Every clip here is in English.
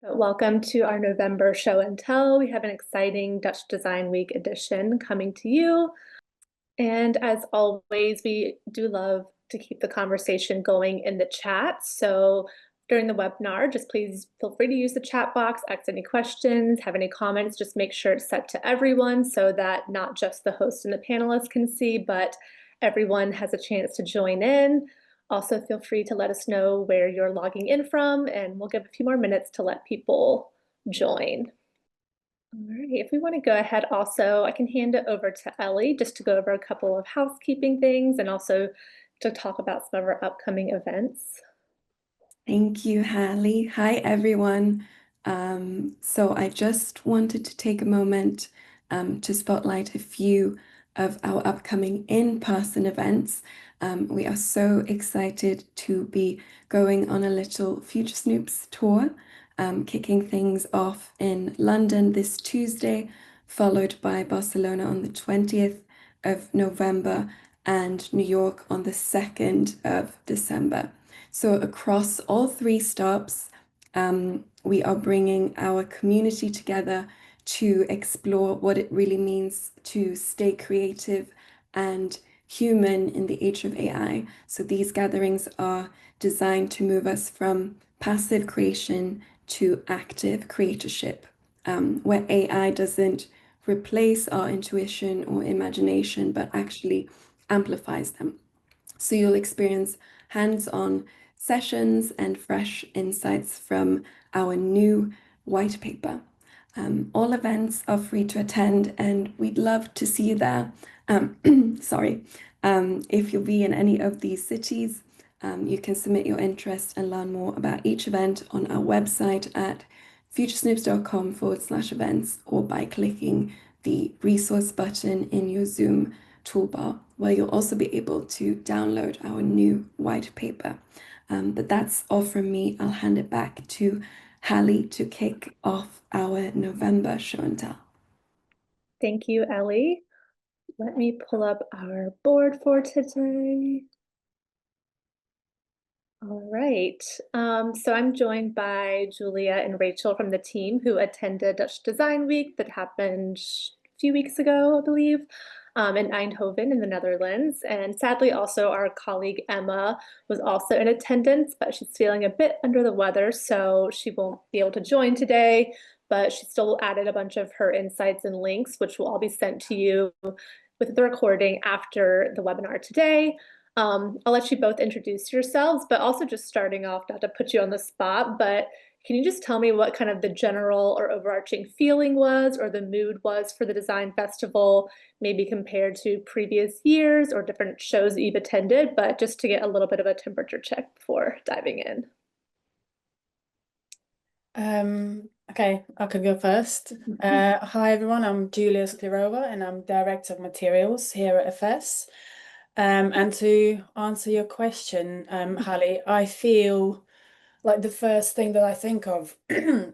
Welcome to our November show and tell. We have an exciting Dutch Design Week edition coming to you. And as always, we do love to keep the conversation going in the chat. So during the webinar, just please feel free to use the chat box, ask any questions, have any comments, just make sure it's set to everyone so that not just the host and the panelists can see, but everyone has a chance to join in. Also, feel free to let us know where you're logging in from, and we'll give a few more minutes to let people join. All right, if we want to go ahead also, I can hand it over to Ellie just to go over a couple of housekeeping things and also to talk about some of our upcoming events. Thank you, Hallie. Hi, everyone. So I just wanted to take a moment to spotlight a few of our upcoming in-person events. We are so excited to be going on a little Future Snoops tour, kicking things off in London this Tuesday, followed by Barcelona on the 20th of November and New York on the 2nd of December. So across all three stops, we are bringing our community together to explore what it really means to stay creative and human in the age of AI. So these gatherings are designed to move us from passive creation to active creatorship, where AI doesn't replace our intuition or imagination, but actually amplifies them. So you'll experience hands-on sessions and fresh insights from our new white paper. All events are free to attend, and we'd love to see you there. Sorry. If you'll be in any of these cities, you can submit your interest and learn more about each event on our website at futuresnoops.com/events or by clicking the resource button in your Zoom toolbar, where you'll also be able to download our new white paper. But that's all from me. I'll hand it back to Hallie to kick off our November show and tell. Thank you, Ellie. Let me pull up our board for today. All right. So I'm joined by Julia and Rachel from the team who attended Dutch Design Week that happened a few weeks ago, I believe, in Eindhoven in the Netherlands. And sadly, also our colleague Emma was also in attendance, but she's feeling a bit under the weather, so she won't be able to join today. But she still added a bunch of her insights and links, which will all be sent to you with the recording after the webinar today. I'll let you both introduce yourselves, but also just starting off, not to put you on the spot, but can you just tell me what kind of the general or overarching feeling was or the mood was for the design festival, maybe compared to previous years or different shows that you've attended, but just to get a little bit of a temperature check before diving in. Okay, I could go first. Hi everyone, I'm Julia Sklirova and I'm Director of Materials here at FS. And to answer your question, Hallie, I feel like the first thing that I think of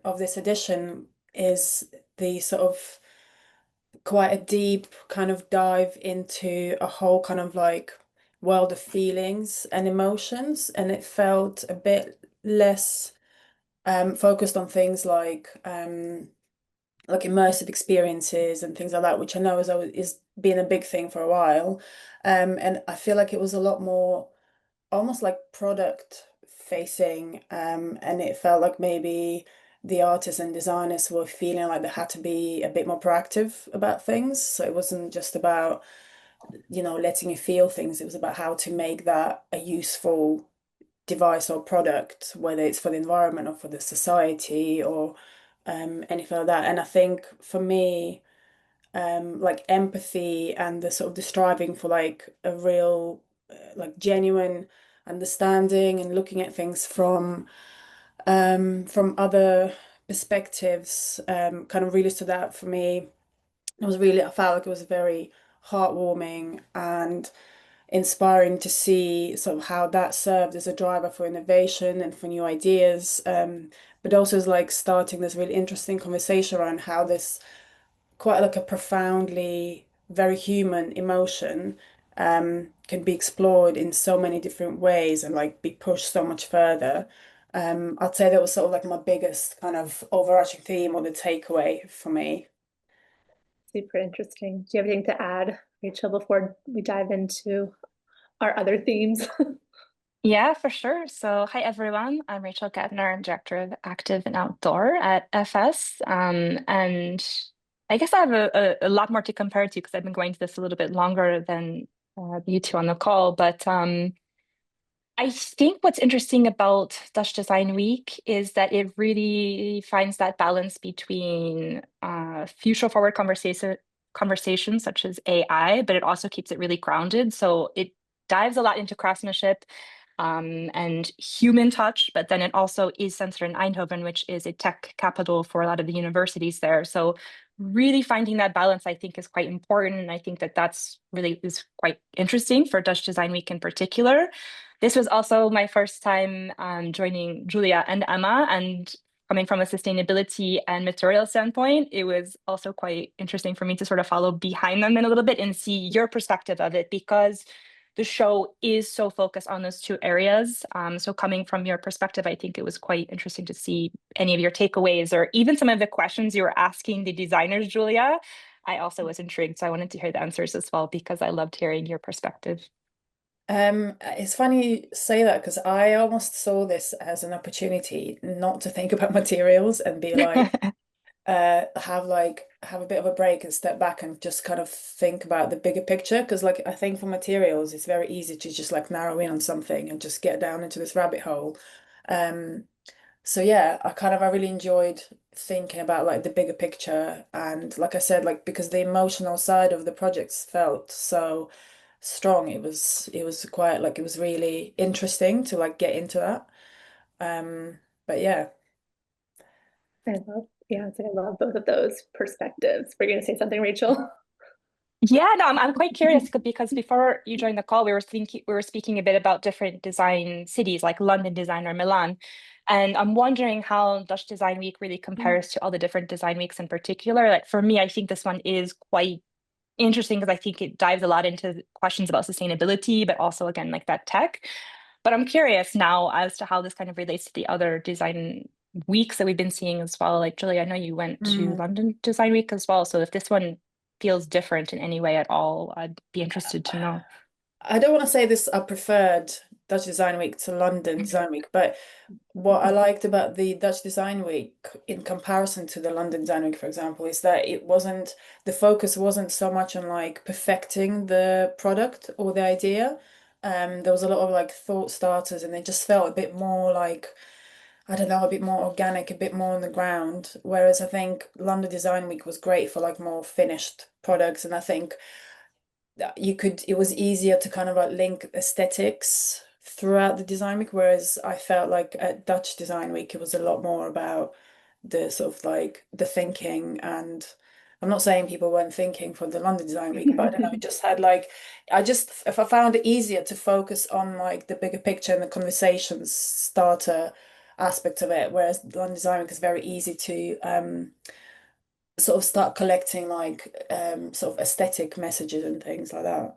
of this edition is the sort of quite a deep kind of dive into a whole kind of like world of feelings and emotions, and it felt a bit less focused on things like immersive experiences and things like that, which I know is been a big thing for a while. And I feel like it was a lot more almost like product facing, and it felt like maybe the artists and designers were feeling like they had to be a bit more proactive about things. So it wasn't just about, letting you feel things. It was about how to make that a useful device or product, whether it's for the environment or for the society or anything like that. And I think for me, like empathy and the sort of the striving for like a real, like genuine understanding and looking at things from other perspectives, kind of really stood out for me. I felt like it was very heartwarming and inspiring to see sort of how that served as a driver for innovation and for new ideas, but also as like starting this really interesting conversation around how this quite like a profoundly very human emotion can be explored in so many different ways and like be pushed so much further. I'd say that was sort of like my biggest kind of overarching theme or the takeaway for me. Super interesting. Do you have anything to add, Rachel, before we dive into our other themes? Yeah, for sure. So, hi everyone. I'm Rachel Gebner. I'm Director of Active and Outdoor at FS. And I guess I have a lot more to compare to because I've been going to this a little bit longer than you two on the call. But I think what's interesting about Dutch Design Week is that it really finds that balance between future forward conversations such as AI, but it also keeps it really grounded. So it dives a lot into craftsmanship and human touch, but then it also is centered in Eindhoven, which is a tech capital for a lot of the universities there. So really finding that balance, I think, is quite important. And I think that that's really is quite interesting for Dutch Design Week in particular. This was also my first time joining Julia and Emma, and coming from a sustainability and material standpoint, it was also quite interesting for me to sort of follow behind them in a little bit and see your perspective of it, because the show is so focused on those two areas. So coming from your perspective, I think it was quite interesting to see any of your takeaways or even some of the questions you were asking the designers, Julia. I also was intrigued, so I wanted to hear the answers as well because I loved hearing your perspective. It's funny you say that because I almost saw this as an opportunity not to think about materials and be like, have a bit of a break and step back and just kind of think about the bigger picture. Because like I think for materials, it's very easy to just like narrow in on something and just get down into this rabbit hole. Um, so yeah, I really enjoyed thinking about like the bigger picture and like I said, like because the emotional side of the projects felt so strong. It was quite like it was really interesting to like get into that. But yeah. Yeah, I love both of those perspectives. We're going to say something, Rachel? Yeah, no, I'm quite curious because before you joined the call, we were speaking a bit about different design cities like London Design or Milan. And I'm wondering how Dutch Design Week really compares to all the different design weeks in particular. Like for me, I think this one is quite interesting because I think it dives a lot into questions about sustainability, but also again, like that tech. But I'm curious now as to how this kind of relates to the other design weeks that we've been seeing as well. Like Julie, I know you went to Mm. London Design Week as well. So if this one feels different in any way at all, I'd be interested to know. I don't want to say this, I preferred Dutch Design Week to London Design Week, but what I liked about the Dutch Design Week in comparison to the London Design Week, for example, is that the focus wasn't so much on like perfecting the product or the idea. There was a lot of like thought starters and it just felt a bit more like, I don't know, a bit more organic, a bit more on the ground. Whereas I think London Design Week was great for like more finished products. And I think that it was easier to kind of like link aesthetics throughout the design week, whereas I felt like at Dutch Design Week it was a lot more about the sort of like the thinking. And I'm not saying people weren't thinking for the London Design Week, but I don't know, it just had like if I found it easier to focus on like the bigger picture and the conversations starter aspect of it, whereas the London Design Week is very easy to sort of start collecting like sort of aesthetic messages and things like that.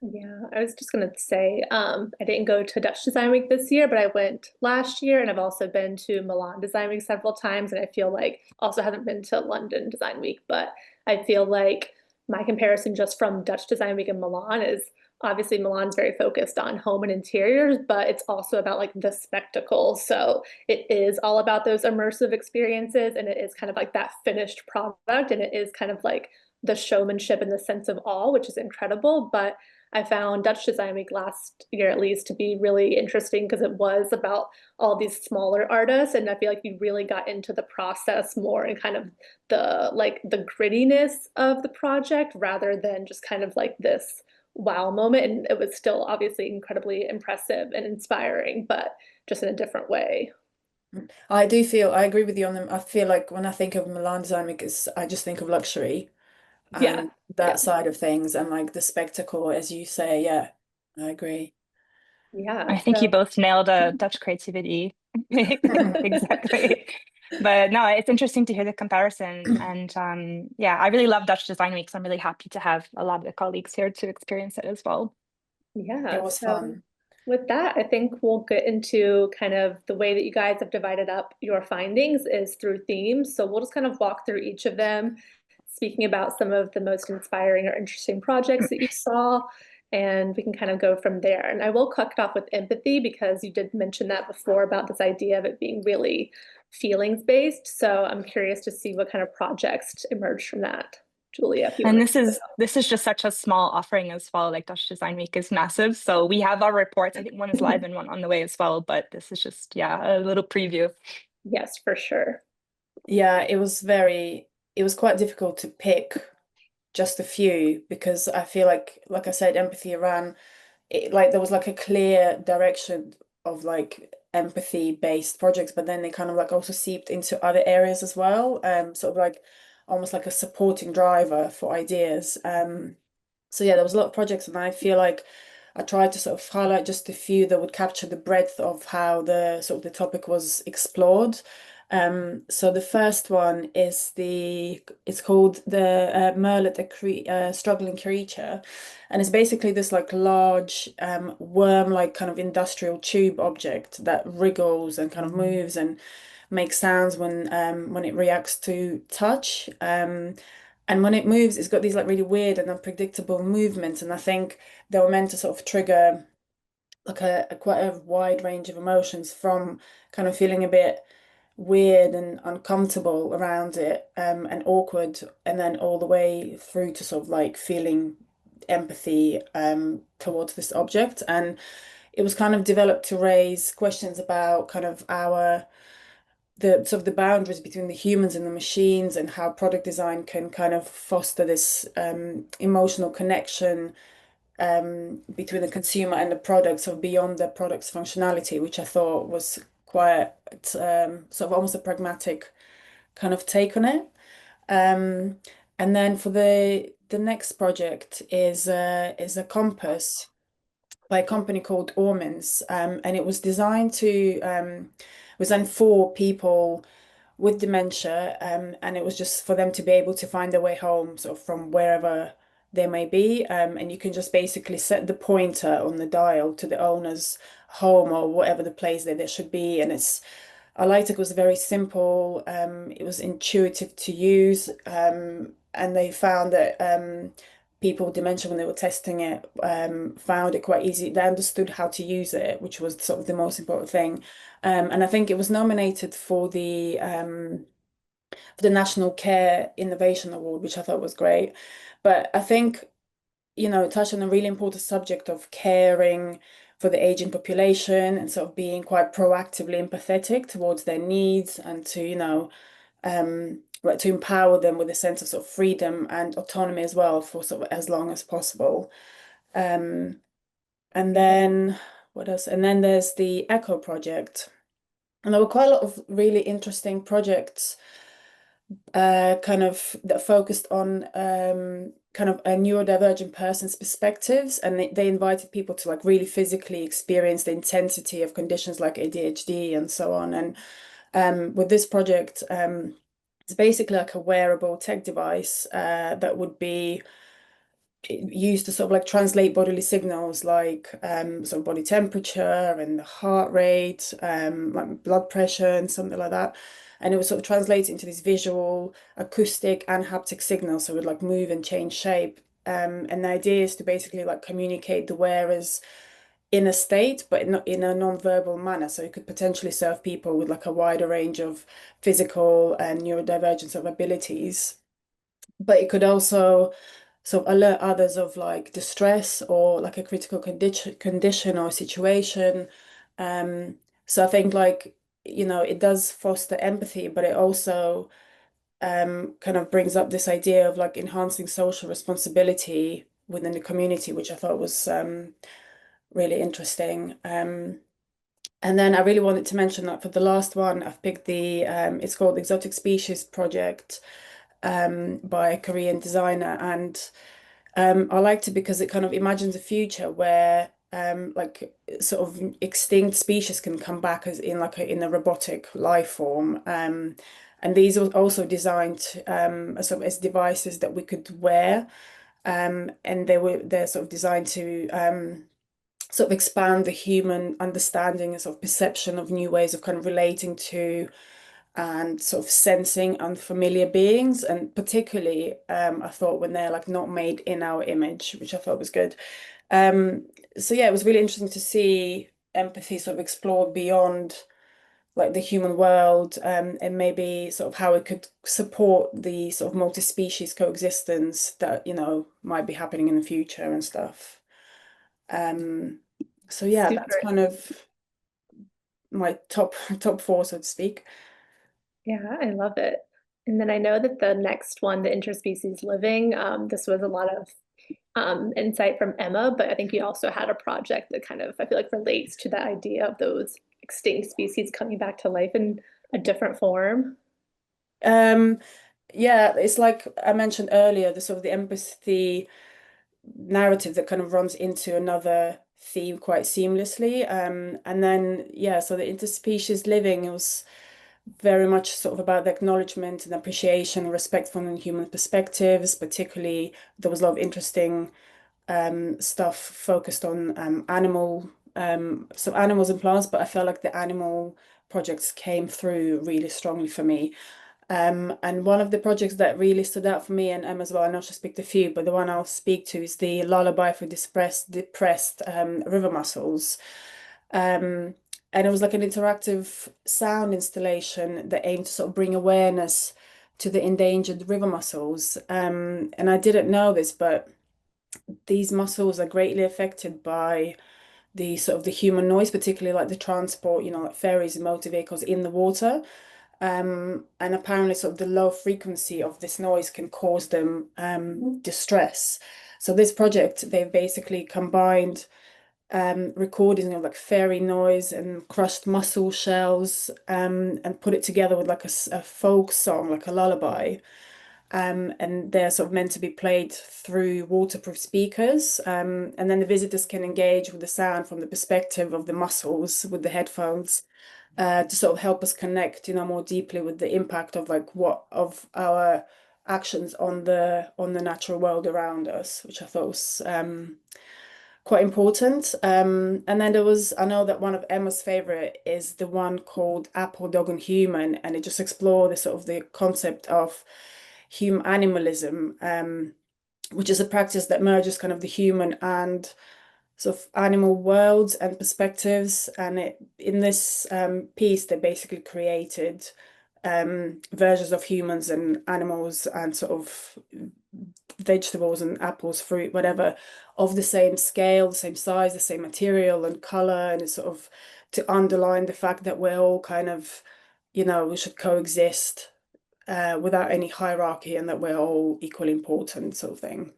Yeah, I was just gonna say, I didn't go to Dutch Design Week this year, but I went last year, and I've also been to Milan Design Week several times, and I feel like also haven't been to London Design Week, but I feel like my comparison just from Dutch Design Week and Milan is obviously Milan's very focused on home and interiors, but it's also about like the spectacle. So it is all about those immersive experiences, and it is kind of like that finished product, and it is kind of like the showmanship and the sense of awe, which is incredible. But I found Dutch Design Week last year at least to be really interesting because it was about all these smaller artists, and I feel like you really got into the process more and kind of the grittiness of the project rather than just kind of like this wow moment. And it was still obviously incredibly impressive and inspiring, but just in a different way. I agree with you on them. I feel like when I think of Milan Design Week, I just think of luxury Yeah. and Yeah. that side of things and like the spectacle, as you say. Yeah, I agree. Yeah. I think you So both nailed Dutch creativity. Exactly. But no, it's interesting to hear the comparison. And yeah, I really love Dutch Design Week, so I'm really happy to have a lot of the colleagues here to experience it as well. yeah. It was So fun. With that, I think we'll get into kind of the way that you guys have divided up your findings is through themes. So we'll just kind of walk through each of them, speaking about some of the most inspiring or interesting projects that you saw, and we can kind of go from there. And I will kick it off with empathy because you did mention that before about this idea of it being really feelings based. So I'm curious to see what kind of projects emerged from that. Julia, if you And want this is just such a small offering as well. Like Dutch Design Week is massive. So we have our reports. I think one is live and one on the way as well. But this is just, yeah, a little preview. Yes, for sure. Yeah, it was quite difficult to pick just a few because I feel like I said, empathy ran it, like there was like a clear direction of like empathy based projects, but then they kind of like also seeped into other areas as well. Sort of like almost like a supporting driver for ideas. So yeah, there was a lot of projects, and I feel like I tried to sort of highlight just a few that would capture the breadth of how the sort of the topic was explored. So the first one is it's called the Merlet, a struggling creature, and it's basically this like large worm-like kind of industrial tube object that wriggles and kind of moves and makes sounds when it reacts to touch. And when it moves, it's got these like really weird and unpredictable movements, and I think they were meant to sort of trigger like a quite a wide range of emotions, from kind of feeling a bit weird and uncomfortable around it, and awkward, and then all the way through to sort of like feeling empathy towards this object. And it was kind of developed to raise questions about kind of the sort of the boundaries between the humans and the machines, and how product design can kind of foster this emotional connection between the consumer and the product, so beyond the product's functionality, which I thought was quite sort of almost a pragmatic kind of take on it. And then for the next project is a compass by a company called Ormans, and it was designed for people with dementia, and it was just for them to be able to find their way home, sort of from wherever they may be. And you can just basically set the pointer on the dial to the owner's home or whatever the place that they should be. And I liked it was very simple. It was intuitive to use, and they found that people with dementia, when they were testing it, found it quite easy. They understood how to use it, which was sort of the most important thing. And I think it was nominated for the National Care Innovation Award, which I thought was great. But I think, it touched on a really important subject of caring for the aging population and sort of being quite proactively empathetic towards their needs, and to, like to empower them with a sense of sort of freedom and autonomy as well for sort of as long as possible. And then what else? And then there's the Echo project. And there were quite a lot of really interesting projects kind of that focused on kind of a neurodivergent person's perspectives, and they invited people to like really physically experience the intensity of conditions like ADHD and so on. And with this project, it's basically like a wearable tech device that would be used to sort of like translate bodily signals like sort of body temperature and heart rate, like blood pressure and something like that. And it would sort of translate into these visual, acoustic, and haptic signals. So it would like move and change shape. And the idea is to basically like communicate the wearer's inner state, but not in a non-verbal manner. So it could potentially serve people with like a wider range of physical and neurodivergent sort of abilities. But it could also sort of alert others of like distress or like a critical condition or situation. So I think like, it does foster empathy, but it also kind of brings up this idea of like enhancing social responsibility within the community, which I thought was really interesting. And then I really wanted to mention that for the last one, I've picked it's called Exotic Species Project, by a Korean designer. And I liked it because it kind of imagines a future where like sort of extinct species can come back as in like in a robotic life form. And these are also designed as sort of as devices that we could wear. And they're sort of designed to sort of expand the human understanding and sort of perception of new ways of kind of relating to and sort of sensing unfamiliar beings, and particularly I thought when they're like not made in our image, which I thought was good. So yeah, it was really interesting to see empathy sort of explored beyond like the human world, and maybe sort of how it could support the sort of multi-species coexistence that, you know, might be happening in the future and stuff. So yeah, that's Super. kind of my top four, so to speak. Yeah, I love it. And then I know that the next one, the interspecies living, this was a lot of insight from Emma, but I think you also had a project that kind of, I feel like, relates to the idea of those extinct species coming back to life in a different form. Yeah, it's like I mentioned earlier, the sort of the empathy narrative that kind of runs into another theme quite seamlessly. And then yeah, so the interspecies living, it was very much sort of about the acknowledgement and appreciation and respect from the human perspectives. Particularly, there was a lot of interesting stuff focused on some animals and plants, but I felt like the animal projects came through really strongly for me. And one of the projects that really stood out for me and Em as well, I know she'll speak to a few, but the one I'll speak to is the Lullaby for Depressed River Mussels. Um, and it was like an interactive sound installation that aimed to sort of bring awareness to the endangered river mussels. And I didn't know this, but these mussels are greatly affected by the sort of the human noise, particularly like the transport, you know, like ferries and motor vehicles in the water. And apparently sort of the low frequency of this noise can cause them distress. So this project, they've basically combined recording of like fairy noise and crushed mussel shells, and put it together with like a folk song, like a lullaby. And they're sort of meant to be played through waterproof speakers. And then the visitors can engage with the sound from the perspective of the mussels with the headphones, to sort of help us connect, you know, more deeply with the impact of like what of our actions on the natural world around us, which I thought was quite important. And then there was, I know that one of Emma's favorite is the one called Apple, Dog and Human, and it just explored the sort of the concept of human animalism, which is a practice that merges kind of the human and sort of animal worlds and perspectives. And in this piece, they basically created versions of humans and animals and sort of vegetables and apples, fruit, whatever, of the same scale, the same size, the same material and color, and it's sort of to underline the fact that we're all kind of, you know, we should coexist without any hierarchy, and that we're all equally important, sort of thing.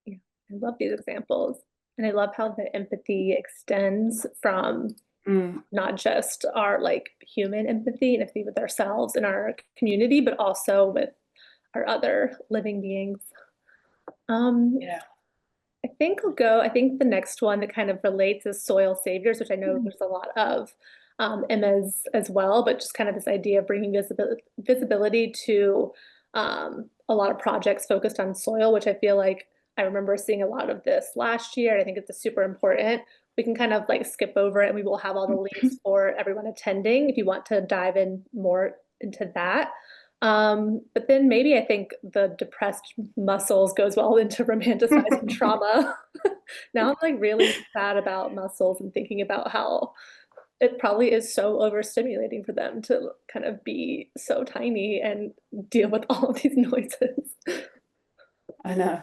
Yeah, I love these examples. And I love how the empathy extends from not just our like human empathy and empathy with ourselves and our community, but also with our other living beings. Yeah. I think the next one that kind of relates is soil saviors, which I know there's a lot of Emma's as well, but just kind of this idea of bringing visibility to a lot of projects focused on soil, which I feel like I remember seeing a lot of this last year. And I think it's super important. We can kind of like skip over it and we will have all the links for everyone attending if you want to dive in more into that. But then maybe I think the depressed muscles goes well into romanticizing trauma. Now I'm like really sad about muscles and thinking about how it probably is so overstimulating for them to kind of be so tiny and deal with all of these noises. I know.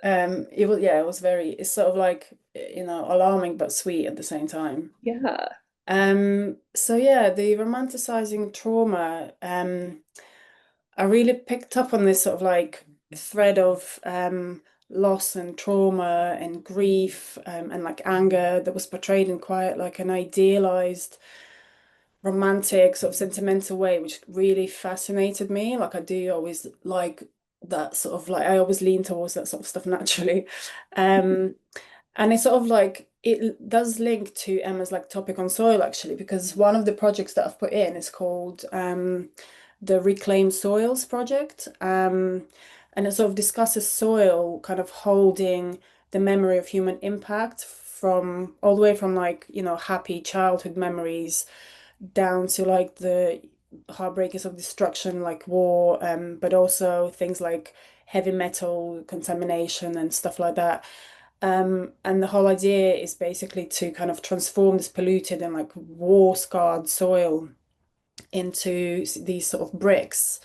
It was, yeah, it was very, it's sort of like, you know, alarming but sweet at the same time. Yeah. So yeah, the romanticizing trauma, I really picked up on this sort of like thread of loss and trauma and grief, and like anger that was portrayed in quite like an idealized, romantic, sort of sentimental way, which really fascinated me. Like I do always like that sort of like I always lean towards that sort of stuff naturally. And it's sort of like it does link to Emma's like topic on soil actually, because one of the projects that I've put in is called the Reclaimed Soils project. And it sort of discusses soil kind of holding the memory of human impact from all the way from like, you know, happy childhood memories down to like the heartbreakers of destruction like war, but also things like heavy metal contamination and stuff like that. And the whole idea is basically to kind of transform this polluted and like war-scarred soil into these sort of bricks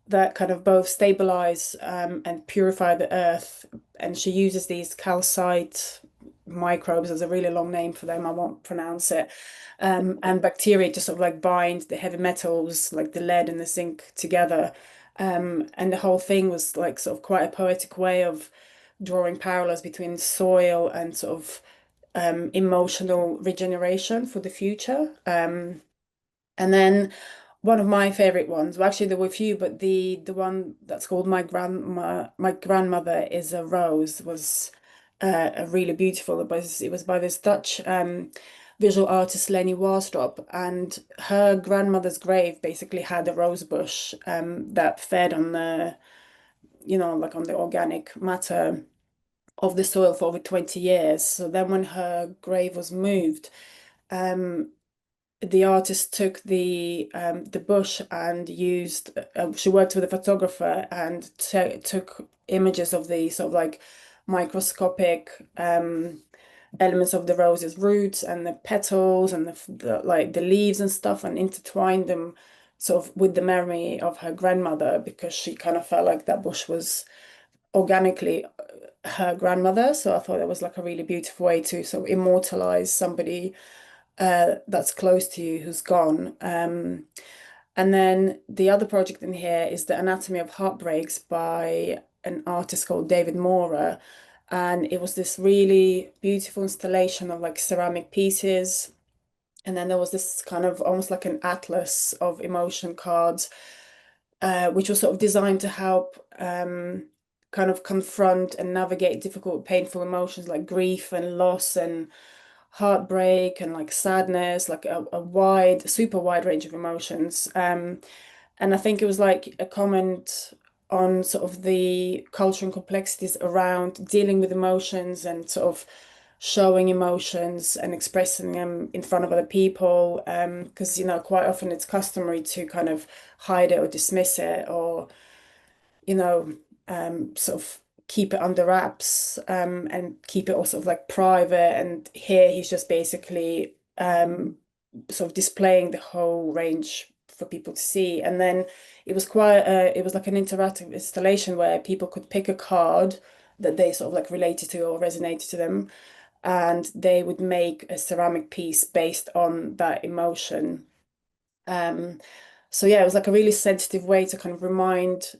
that kind of both stabilize and purify the earth. And she uses these calcite microbes, as a really long name for them, I won't pronounce it, and bacteria to sort of like bind the heavy metals like the lead and the zinc together. And the whole thing was like sort of quite a poetic way of drawing parallels between soil and sort of emotional regeneration for the future. And then one of my favorite ones, well, actually there were a few, but the one that's called My Grandmother is a Rose was a really beautiful. It was by this Dutch visual artist Leni Warstrop, and her grandmother's grave basically had a rose bush that fed on the, you know, like on the organic matter of the soil for over 20 years. So then when her grave was moved, the artist took the bush and used she worked with a photographer and took images of the sort of like microscopic elements of the rose's roots and the petals and the like the leaves and stuff, and intertwined them sort of with the memory of her grandmother, because she kind of felt like that bush was organically her grandmother. So I thought that was like a really beautiful way to sort of immortalize somebody that's close to you who's gone. And then the other project in here is The Anatomy of Heartbreaks by an artist called David Mora. And it was this really beautiful installation of like ceramic pieces. And then there was this kind of almost like an atlas of emotion cards, which was sort of designed to help kind of confront and navigate difficult, painful emotions like grief and loss and heartbreak and like sadness, like a wide, super wide range of emotions. And I think it was like a comment on sort of the culture and complexities around dealing with emotions and sort of showing emotions and expressing them in front of other people. Because, you know, quite often it's customary to kind of hide it or dismiss it, or, you know, sort of keep it under wraps, and keep it all sort of like private. And here he's just basically sort of displaying the whole range for people to see. And then it was it was like an interactive installation where people could pick a card that they sort of like related to or resonated to them, and they would make a ceramic piece based on that emotion. So yeah, it was like a really sensitive way to kind of remind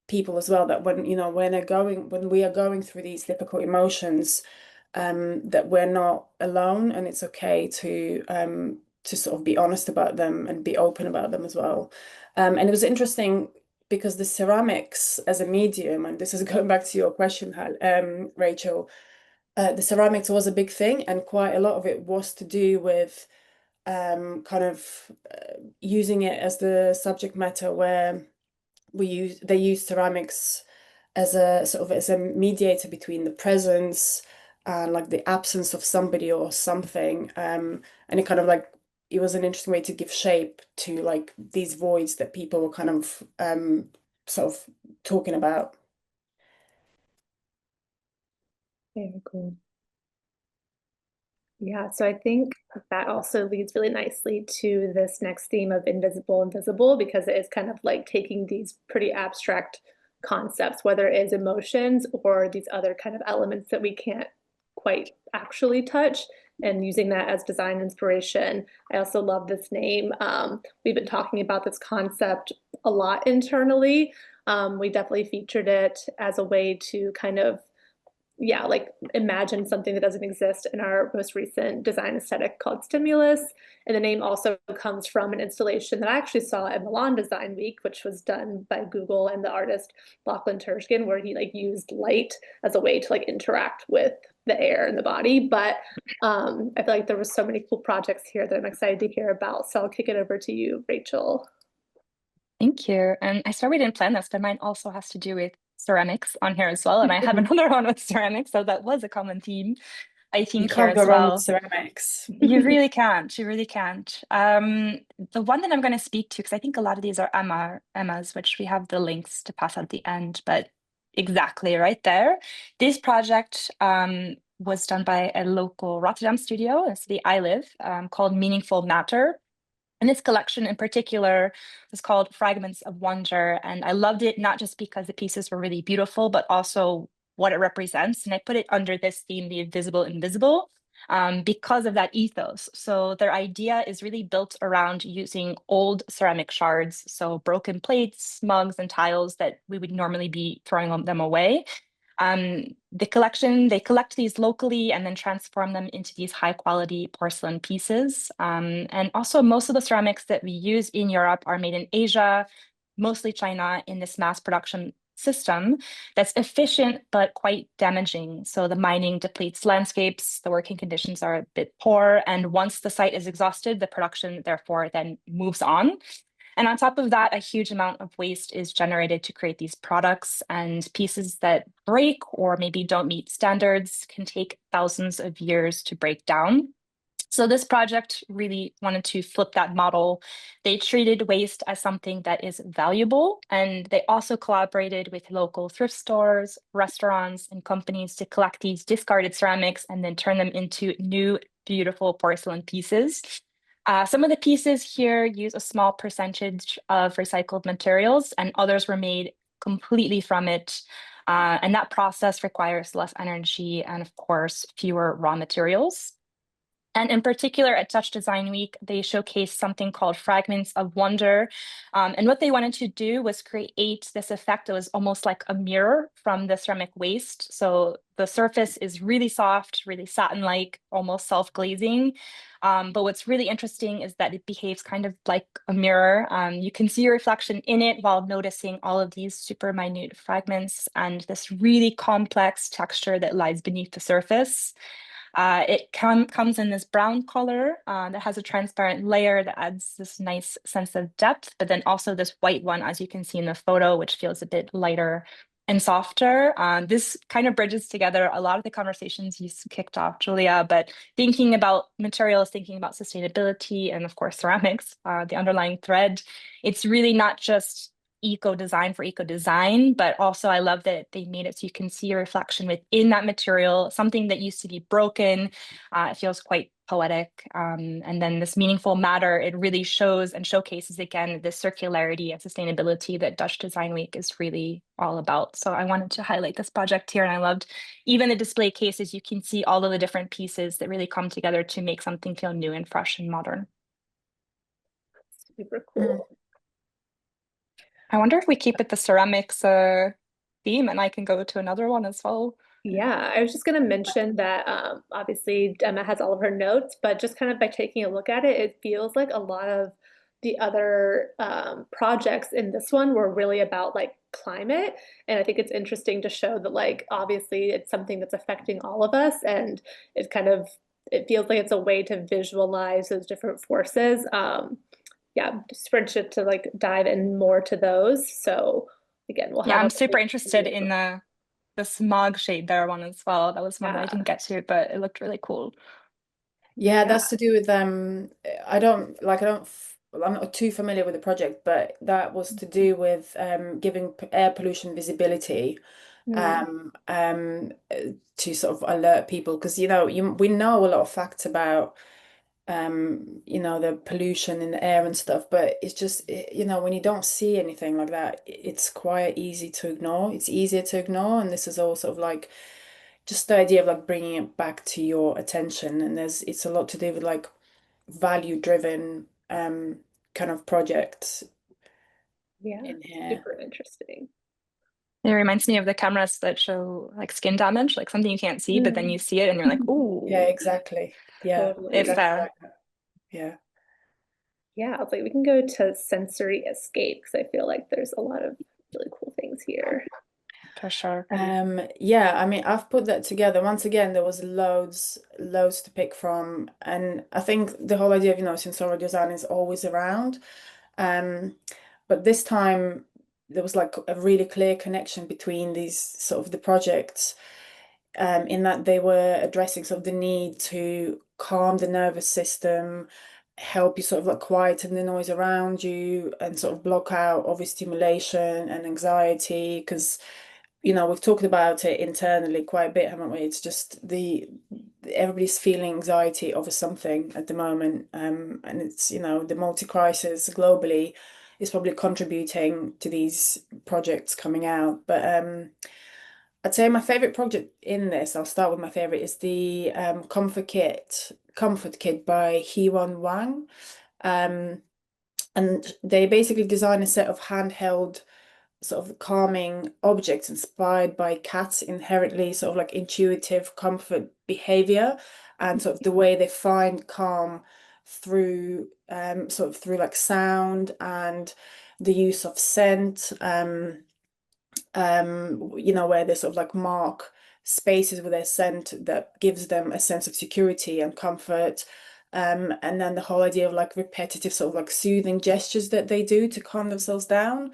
people as well that when, you know, when we are going through these difficult emotions, that we're not alone, and it's okay to sort of be honest about them and be open about them as well. And it was interesting because the ceramics as a medium, and this is going back to your question, Rachel, the ceramics was a big thing, and quite a lot of it was to do with kind of using it as the subject matter, where they use ceramics as a sort of as a mediator between the presence and like the absence of somebody or something. And it kind of like, it was an interesting way to give shape to like these voids that people were kind of sort of talking about. Very cool. Yeah, so I think that also leads really nicely to this next theme of invisible and visible, because it is kind of like taking these pretty abstract concepts, whether it is emotions or these other kind of elements that we can't quite actually touch, and using that as design inspiration. I also love this name. We've been talking about this concept a lot internally. We definitely featured it as a way to kind of, yeah, like imagine something that doesn't exist in our most recent design aesthetic called Stimulus. And the name also comes from an installation that I actually saw at Milan Design Week, which was done by Google and the artist Lachlan Turchkin, where he like used light as a way to like interact with the air and the body. But I feel like there was so many cool projects here that I'm excited to hear about. So I'll kick it over to you, Rachel. Thank you. And I sorry we didn't plan this, but mine also has to do with ceramics on here as well, and I have another one with ceramics, so that was a common theme, I You think, here can't go as wrong with well. ceramics. You really can't. You really can't. The one that I'm going to speak to, because I think a lot of these are Emma's, which we have the links to pass at the end, but exactly right there. This project was done by a local Rotterdam studio, in the city I live, called Meaningful Matter. And this collection in particular was called Fragments of Wonder. And I loved it not just because the pieces were really beautiful, but also what it represents. And I put it under this theme, the invisible invisible, because of that ethos. So their idea is really built around using old ceramic shards, so broken plates, mugs, and tiles that we would normally be throwing them away. The collection, they collect these locally and then transform them into these high quality porcelain pieces. And also most of the ceramics that we use in Europe are made in Asia, mostly China, in this mass production system that's efficient but quite damaging. So the mining depletes landscapes, the working conditions are a bit poor, and once the site is exhausted, the production therefore then moves on. And on top of that, a huge amount of waste is generated to create these products, and pieces that break or maybe don't meet standards can take thousands of years to break down. So this project really wanted to flip that model. They treated waste as something that is valuable, and they also collaborated with local thrift stores, restaurants, and companies to collect these discarded ceramics and then turn them into new, beautiful porcelain pieces. Some of the pieces here use a small percentage of recycled materials, and others were made completely from it. And that process requires less energy and, of course, fewer raw materials. And in particular, at Dutch Design Week, they showcased something called Fragments of Wonder. And what they wanted to do was create this effect that was almost like a mirror from the ceramic waste. So the surface is really soft, really satin-like, almost self-glazing. But what's really interesting is that it behaves kind of like a mirror. You can see your reflection in it while noticing all of these super minute fragments and this really complex texture that lies beneath the surface. It comes in this brown color that has a transparent layer that adds this nice sense of depth, but then also this white one, as you can see in the photo, which feels a bit lighter and softer. This kind of bridges together a lot of the conversations you kicked off, Julia, but thinking about materials, thinking about sustainability, and of course, ceramics, the underlying thread. It's really not just eco-design for eco-design, but also I love that they made it so you can see a reflection within that material, something that used to be broken. It feels quite poetic. And then this meaningful matter, it really shows and showcases again the circularity and sustainability that Dutch Design Week is really all about. So I wanted to highlight this project here, and I loved even the display cases. You can see all of the different pieces that really come together to make something feel new and fresh and modern. Super cool. I wonder if we keep it the ceramics theme, and I can go to another one as well. Yeah, I was just going to mention that obviously Emma has all of her notes, but just kind of by taking a look at it, it feels like a lot of the other projects in this one were really about like climate. And I think it's interesting to show that like obviously it's something that's affecting all of us, and it feels like it's a way to visualize those different forces. Yeah, just for to like dive in more to those. So again, we'll Yeah, have I'm a super link interested in the smog shade there one as well. That was one that I Yeah. didn't get to, but it looked really cool. Yeah, Yeah. that's to do with I'm not too familiar with the project, but that was to do with giving air pollution visibility to sort of alert people, because we know a lot of facts about the pollution in the air and stuff, but it's just when you don't see anything like that, it's quite easy to ignore. It's easier to ignore, and this is all sort of like just the idea of like bringing it back to your attention. And it's a lot to do with like value driven kind of projects Yeah, in here. super interesting. It reminds me of the cameras that show like skin damage, like something you can't see, but then you see it and you're like, ooh. Yeah, exactly. Yeah, Totally. If exactly like that. Yeah. Yeah, I was like, we can go to sensory escape because I feel like there's a lot of really cool things here. for sure. Yeah, I mean, I've put that together. Once again, there was loads to pick from, and I think the whole idea of sensorial design is always around. But this time there was like a really clear connection between these sort of the projects, in that they were addressing sort of the need to calm the nervous system, help you sort of like quieten the noise around you, and sort of block out overstimulation and anxiety. Because, you know, we've talked about it internally quite a bit, haven't we? It's just everybody's feeling anxiety over something at the moment, and it's, you know, the multi-crisis globally is probably contributing to these projects coming out. But I'd say my favorite project in this, I'll start with my favorite, is the Comfort Kit by Hee-Won Wang. And they basically design a set of handheld sort of calming objects inspired by cats' inherently sort of like intuitive comfort behavior, and sort of the way they find calm through sort of through like sound and the use of scent, you know, where they sort of like mark spaces with their scent that gives them a sense of security and comfort. And then the whole idea of like repetitive sort of like soothing gestures that they do to calm themselves down.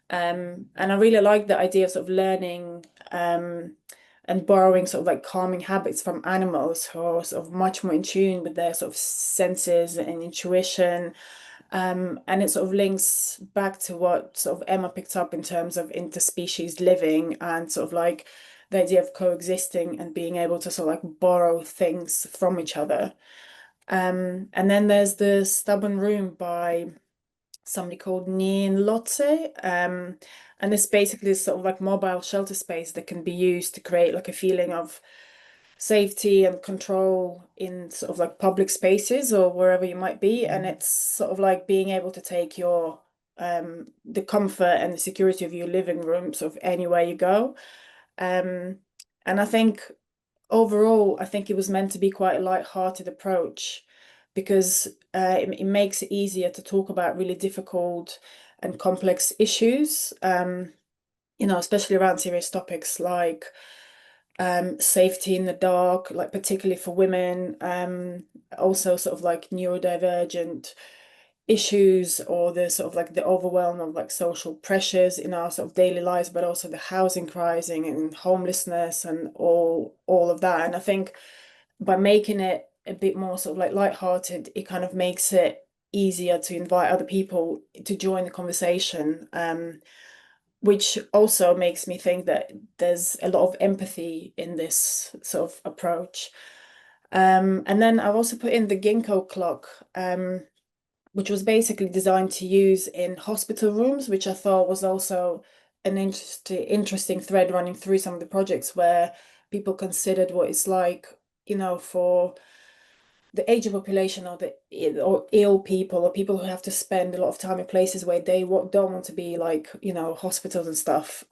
And I really like the idea of sort of learning and borrowing sort of like calming habits from animals who are sort of much more in tune with their sort of senses and intuition. And it sort of links back to what sort of Emma picked up in terms of interspecies living and sort of like the idea of coexisting and being able to sort of like borrow things from each other. And then there's the Stubborn Room by somebody called Nien Lotze. And it's basically this sort of like mobile shelter space that can be used to create like a feeling of safety and control in sort of like public spaces or wherever you might be. And it's sort of like being able to take your the comfort and the security of your living room sort of anywhere you go. And I think overall, I think it was meant to be quite a light-hearted approach, because it makes it easier to talk about really difficult and complex issues, you know, especially around serious topics like safety in the dark, like particularly for women, also sort of like neurodivergent issues, or the sort of like the overwhelm of like social pressures in our sort of daily lives, but also the housing crisis and homelessness and all of that. And I think by making it a bit more sort of like lighthearted, it kind of makes it easier to invite other people to join the conversation, which also makes me think that there's a lot of empathy in this sort of approach. And then I've also put in the Ginkgo clock, which was basically designed to use in hospital rooms, which I thought was also an interesting thread running through some of the projects, where people considered what it's like, you know, for the aged population or or ill people, or people who have to spend a lot of time in places where they don't want to be, like, you know, hospitals and stuff.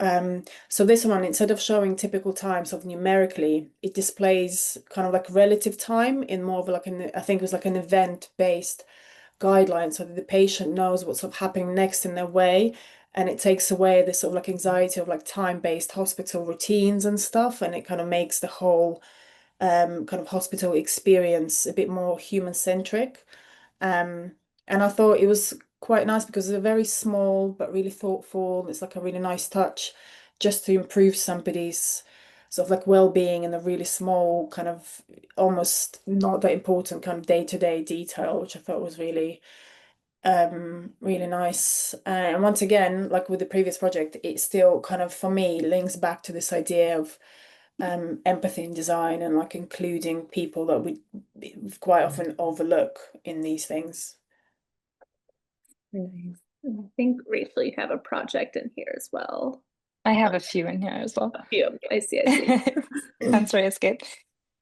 So this one, instead of showing typical time sort of numerically, it displays kind of like relative time in more of like I think it was like an event-based guideline, so that the patient knows what's sort of happening next in their way. And it takes away this sort of like anxiety of like time-based hospital routines and stuff, and it kind of makes the whole kind of hospital experience a bit more human-centric. And I thought it was quite nice because it's a very small but really thoughtful, it's like a really nice touch just to improve somebody's sort of like well-being in a really small kind of almost not that important kind of day-to-day detail, which I thought was really really nice. And once again, like with the previous project, it still kind of, for me, links back to this idea of empathy in design and like including people that we quite often overlook in these things. Nice. And I think, Rachel, you have a project in here as well. I have a few in here as well. A few. I see. Sounds really good.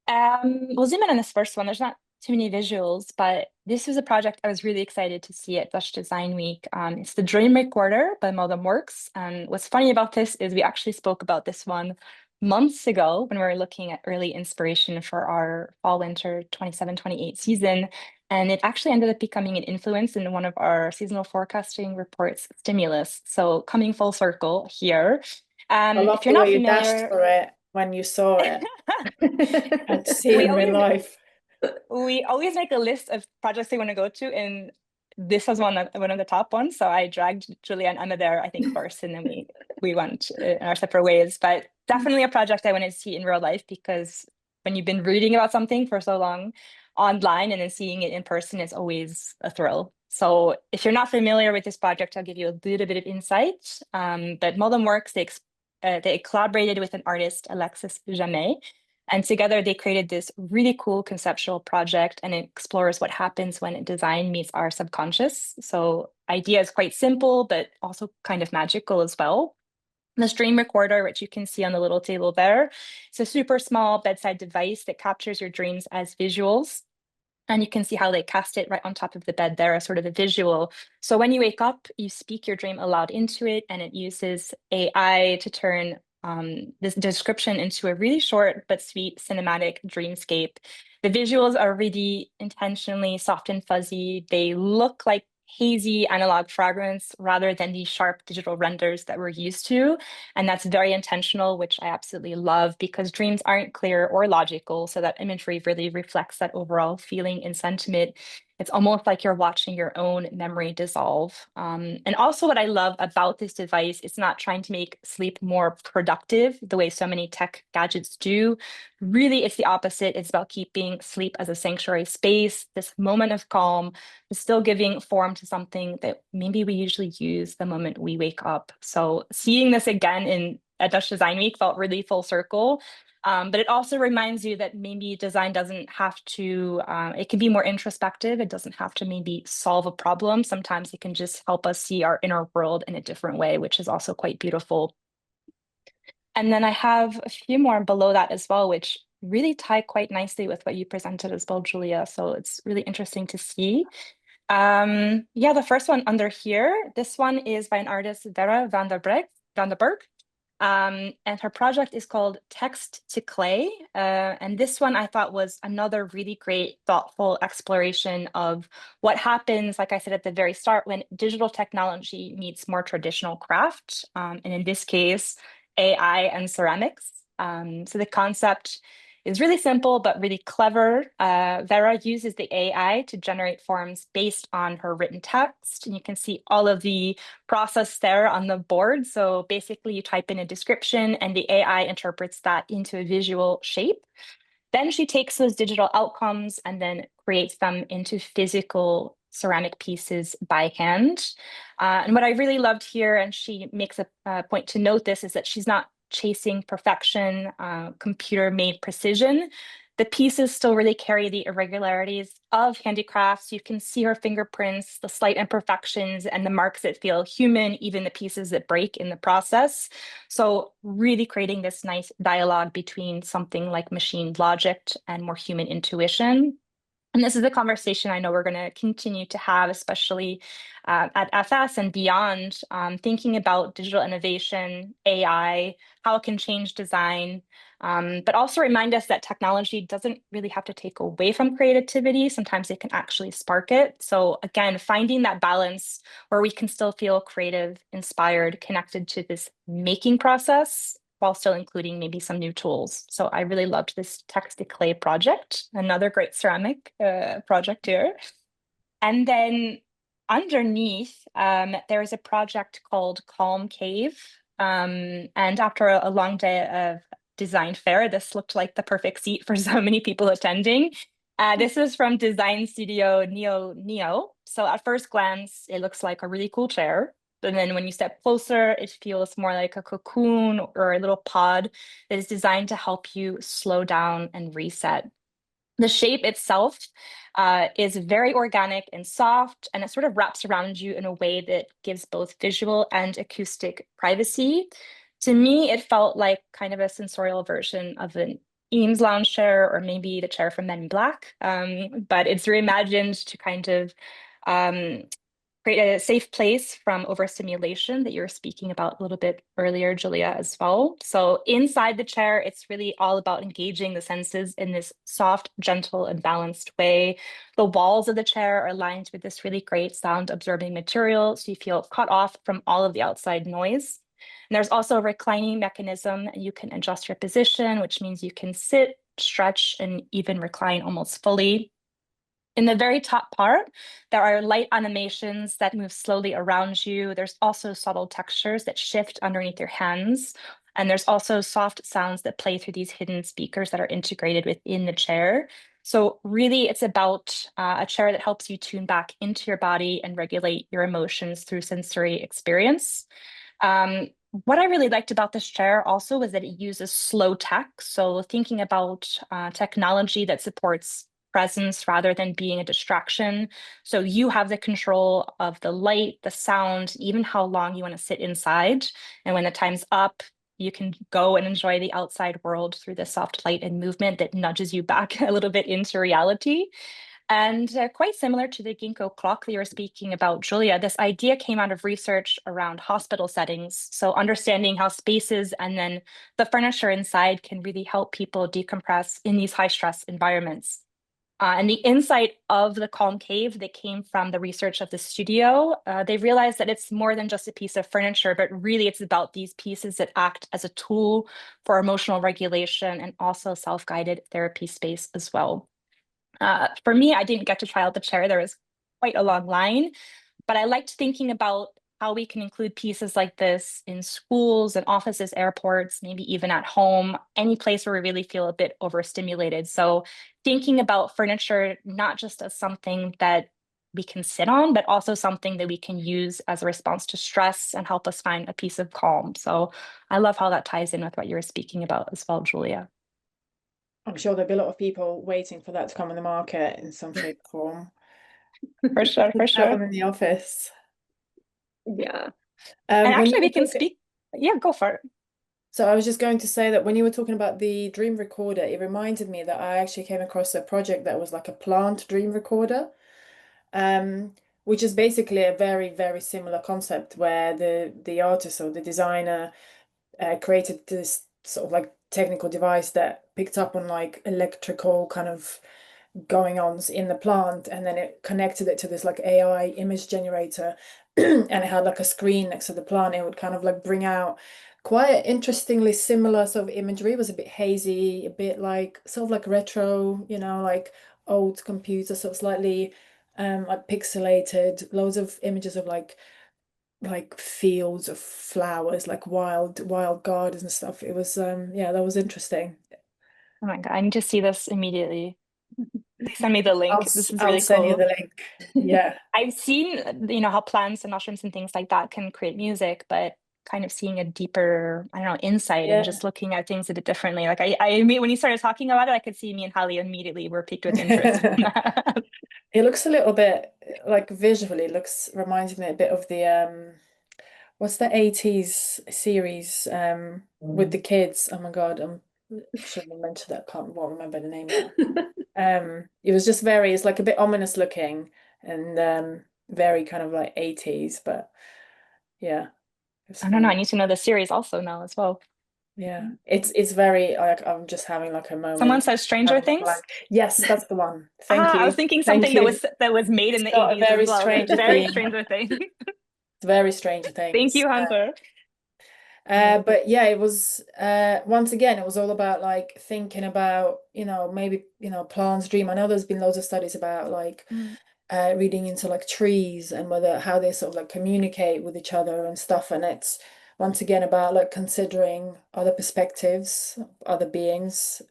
We'll zoom in on this first one. There's not too many visuals, but this was a project I was really excited to see at Dutch Design Week. It's the Dream Recorder by Modern Works. And what's funny about this is we actually spoke about this one months ago when we were looking at early inspiration for our fall-winter 27-28 season. And it actually ended up becoming an influence in one of our seasonal forecasting reports, Stimulus. So coming full circle here. I love if you're the not way you familiar, dashed for it when you saw it. I'd see we in real always life. we always make a list of projects they want to go to, and this was one of the top ones. So I dragged Julia and Emma there, I think, first, and then we went in our separate ways. But definitely a project I wanted to see in real life, because when you've been reading about something for so long online and then seeing it in person is always a thrill. So if you're not familiar with this project, I'll give you a little bit of insight. But Modern Works, they collaborated with an artist, Alexis Jamet, and together they created this really cool conceptual project, and it explores what happens when design meets our subconscious. So idea is quite simple, but also kind of magical as well. The stream recorder, which you can see on the little table there, it's a super small bedside device that captures your dreams as visuals. And you can see how they cast it right on top of the bed there as sort of a visual. So when you wake up, you speak your dream aloud into it, and it uses AI to turn this description into a really short but sweet cinematic dreamscape. The visuals are really intentionally soft and fuzzy. They look like hazy analog fragments rather than the sharp digital renders that we're used to. And that's very intentional, which I absolutely love, because dreams aren't clear or logical. So that imagery really reflects that overall feeling and sentiment. It's almost like you're watching your own memory dissolve. And also what I love about this device, it's not trying to make sleep more productive the way so many tech gadgets do. Really, it's the opposite. It's about keeping sleep as a sanctuary space, this moment of calm, but still giving form to something that maybe we usually use the moment we wake up. So seeing this again at Dutch Design Week felt really full circle. But it also reminds you that maybe design doesn't have to, it can be more introspective. It doesn't have to maybe solve a problem. Sometimes it can just help us see our inner world in a different way, which is also quite beautiful. And then I have a few more below that as well, which really tie quite nicely with what you presented as well, Julia. So it's really interesting to see. Yeah, the first one under here, this one is by an artist, Vera van der Berg. And her project is called Text to Clay. And this one I thought was another really great, thoughtful exploration of what happens, like I said at the very start, when digital technology meets more traditional craft. And in this case, AI and ceramics. So the concept is really simple, but really clever. Vera uses the AI to generate forms based on her written text. And you can see all of the process there on the board. So basically you type in a description and the AI interprets that into a visual shape. Then she takes those digital outcomes and then creates them into physical ceramic pieces by hand. And what I really loved here, and she makes a point to note this, is that she's not chasing perfection, computer-made precision. The pieces still really carry the irregularities of handicrafts. You can see her fingerprints, the slight imperfections, and the marks that feel human, even the pieces that break in the process. So really creating this nice dialogue between something like machine logic and more human intuition. And this is a conversation I know we're going to continue to have, especially at FS and beyond, thinking about digital innovation, AI, how it can change design, but also remind us that technology doesn't really have to take away from creativity. Sometimes it can actually spark it. So again, finding that balance where we can still feel creative, inspired, connected to this making process, while still including maybe some new tools. So I really loved this Text to Clay project, another great ceramic project here. And then underneath, there is a project called Calm Cave. And after a long day of design fair, this looked like the perfect seat for so many people attending. This is from design studio Neo. So at first glance, it looks like a really cool chair. And then when you step closer, it feels more like a cocoon or a little pod that is designed to help you slow down and reset. The shape itself is very organic and soft, and it sort of wraps around you in a way that gives both visual and acoustic privacy. To me, it felt like kind of a sensorial version of an Eames lounge chair, or maybe the chair from Men in Black, but it's reimagined to kind of create a safe place from overstimulation that you were speaking about a little bit earlier, Julia, as well. So inside the chair, it's really all about engaging the senses in this soft, gentle, and balanced way. The walls of the chair are lined with this really great sound absorbing material, so you feel cut off from all of the outside noise. And there's also a reclining mechanism, and you can adjust your position, which means you can sit, stretch, and even recline almost fully. in the very top part, there are light animations that move slowly around you. There's also subtle textures that shift underneath your hands. And there's also soft sounds that play through these hidden speakers that are integrated within the chair. So really, it's about a chair that helps you tune back into your body and regulate your emotions through sensory experience. What I really liked about this chair also was that it uses slow tech. So thinking about technology that supports presence rather than being a distraction. So you have the control of the light, the sound, even how long you want to sit inside. And when the time's up, you can go and enjoy the outside world through the soft light and movement that nudges you back a little bit into reality. And quite similar to the Ginkgo clock that you were speaking about, Julia, this idea came out of research around hospital settings. So understanding how spaces and then the furniture inside can really help people decompress in these high stress environments. And the insight of the Calm Cave that came from the research of the studio, they realized that it's more than just a piece of furniture, but really it's about these pieces that act as a tool for emotional regulation and also self-guided therapy space as well. For me, I didn't get to try out the chair. There was quite a long line, but I liked thinking about how we can include pieces like this in schools and offices, airports, maybe even at home, any place where we really feel a bit overstimulated. So thinking about furniture, not just as something that we can sit on, but also something that we can use as a response to stress and help us find a piece of calm. So I love how that ties in with what you were speaking about as well, Julia. I'm sure there'll be a lot of people waiting for that to come on the market in some shape or form. For sure, for Have sure. them in the office. Yeah. And When actually, you we were can talking- speak. Yeah, go for it. So I was just going to say that when you were talking about the dream recorder, it reminded me that I actually came across a project that was like a plant dream recorder, which is basically a very, very similar concept where the artist or the designer created this sort of like technical device that picked up on like electrical kind of going-ons in the plant, and then it connected it to this like AI image generator, and it had like a screen next to the plant. It would kind of like bring out quite interestingly similar sort of imagery. It was a bit hazy, a bit like sort of like retro, like old computer, sort of slightly like pixelated, loads of images of like fields of flowers, like wild gardens and stuff. It was yeah, that was interesting. Oh my God, I need to see this immediately. Please send me the link. This is I'll really send you cool. the link. Yeah. I've seen, how plants and mushrooms and things like that can create music, but kind of seeing a deeper, I don't know, insight and Yeah. just looking at things a bit differently. Like when you started talking about it, I could see me and Hallie immediately were piqued with interest. It looks a little bit like visually reminds me a bit of the what's the 80s series with the kids? Oh my God, shouldn't have mentioned that, won't remember the name now. It was just it's like a bit ominous looking and very kind of like 80s, but yeah. I don't know. I need to know the series also now as well. Yeah, it's very like I'm just having like a moment. Someone says Stranger Things. Yes, that's the one. Thank you. I was thinking Thank something you. that was made in It's the got a 80s very as well. strange Very theme. Stranger Things. It's very Stranger Things. Thank you, Hunter. But yeah, it was once again, it was all about like thinking about, maybe, plants dream. I know there's been loads of studies about like reading into like trees and how they sort of like communicate with each other and stuff. And it's once again about like considering other perspectives, other beings,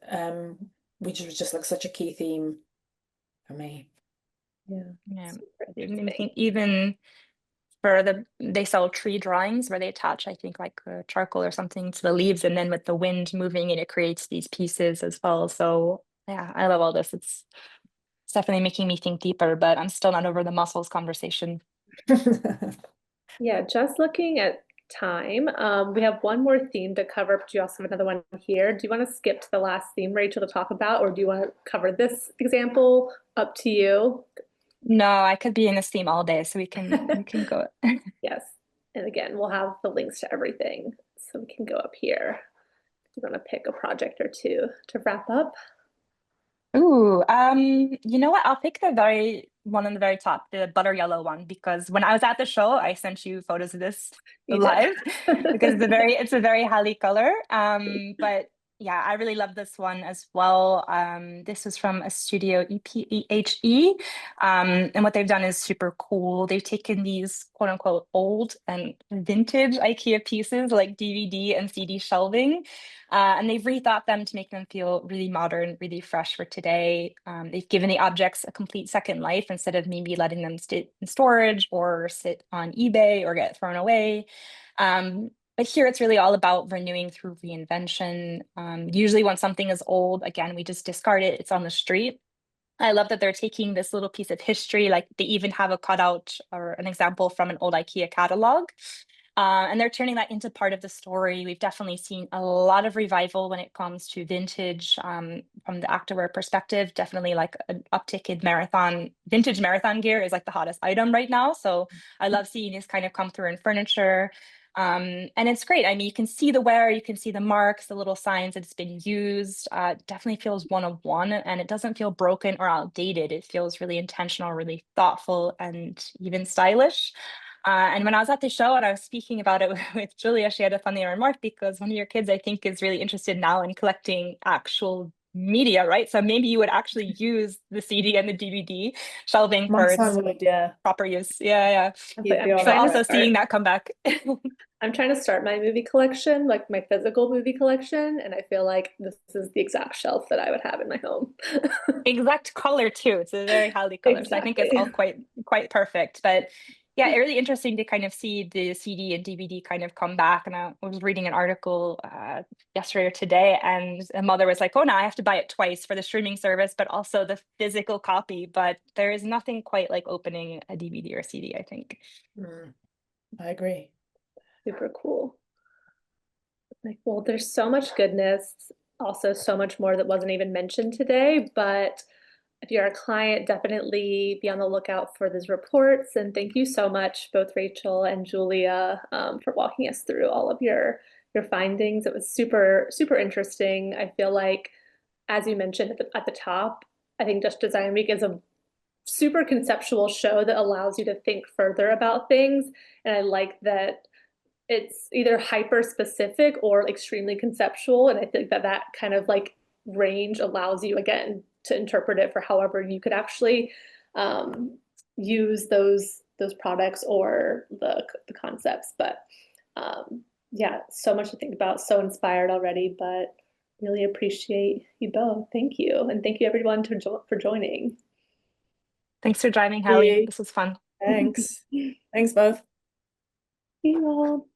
which was just like such a key theme for me. Yeah. I think even for they sell tree drawings where they attach, I think, like charcoal or something to the leaves, and then with the wind moving it creates these pieces as well. So yeah, I love all this. It's definitely making me think deeper, but I'm still not over the mussels conversation. Yeah, just looking at time, we have one more theme to cover, but you also have another one here. Do you want to skip to the last theme, Rachel, to talk about, or do you want to cover this example? Up to you. No, I could be in this theme all day, so we can go. Yes. And again, we'll have the links to everything, so we can go up here. You want to pick a project or two to wrap up? Ooh, you know what? I'll pick the one on the very top, the butter yellow one, because when I was at the show, I sent you photos of this You live did. because it's a very highly color. But Yeah, I really love this one as well. This was from a studio, EPHE. And what they've done is super cool. They've taken these quote unquote old and vintage IKEA pieces like DVD and CD shelving, and they've rethought them to make them feel really modern, really fresh for today. They've given the objects a complete second life instead of maybe letting them sit in storage or sit on eBay or get thrown away. But here it's really all about renewing through reinvention. Usually when something is old, again, we just discard it, it's on the street. I love that they're taking this little piece of history, like they even have a cutout or an example from an old IKEA catalog. And they're turning that into part of the story. We've definitely seen a lot of revival when it comes to vintage from the activewear perspective. Definitely like an uptick in vintage marathon gear is like the hottest item right now. So I love seeing this kind of come through in furniture. And it's great. I mean, you can see the wear, you can see the marks, the little signs that it's been used. Definitely feels one of one, and it doesn't feel broken or outdated. It feels really intentional, really thoughtful, and even stylish. And when I was at the show and I was speaking about it with Julia, she had a funny remark because one of your kids, I think, is really interested now in collecting actual media, right? So maybe you would actually use the CD and the DVD shelving My for son its would, yeah. proper use. Yeah. I'm He'd be all So right. also seeing that come back. I'm trying to start my movie collection, like my physical movie collection, and I feel like this is the exact shelf that I would have in my home. Exact color too. It's a very highly color. So I think it's all quite perfect. But yeah, really interesting to kind of see the CD and DVD kind of come back. And I was reading an article yesterday or today, and a mother was like, "Oh, now I have to buy it twice for the streaming service, but also the physical copy." But there is nothing quite like opening a DVD or CD, I think. I agree. Super cool. Like, well, there's so much goodness, also so much more that wasn't even mentioned today, but if you're a client, definitely be on the lookout for these reports. And thank you so much, both Rachel and Julia, for walking us through all of your findings. It was super, super interesting. I feel like, as you mentioned at the top, I think Dutch Design Week is a super conceptual show that allows you to think further about things. And I like that it's either hyper specific or extremely conceptual. And I think that that kind of like range allows you, again, to interpret it for however you could actually use those products or the concepts. But yeah, so much to think about, so inspired already, but really appreciate you both. Thank you. And thank you everyone for joining. Thanks for driving, Hallie. This was fun. Thanks. Thanks both. See you all.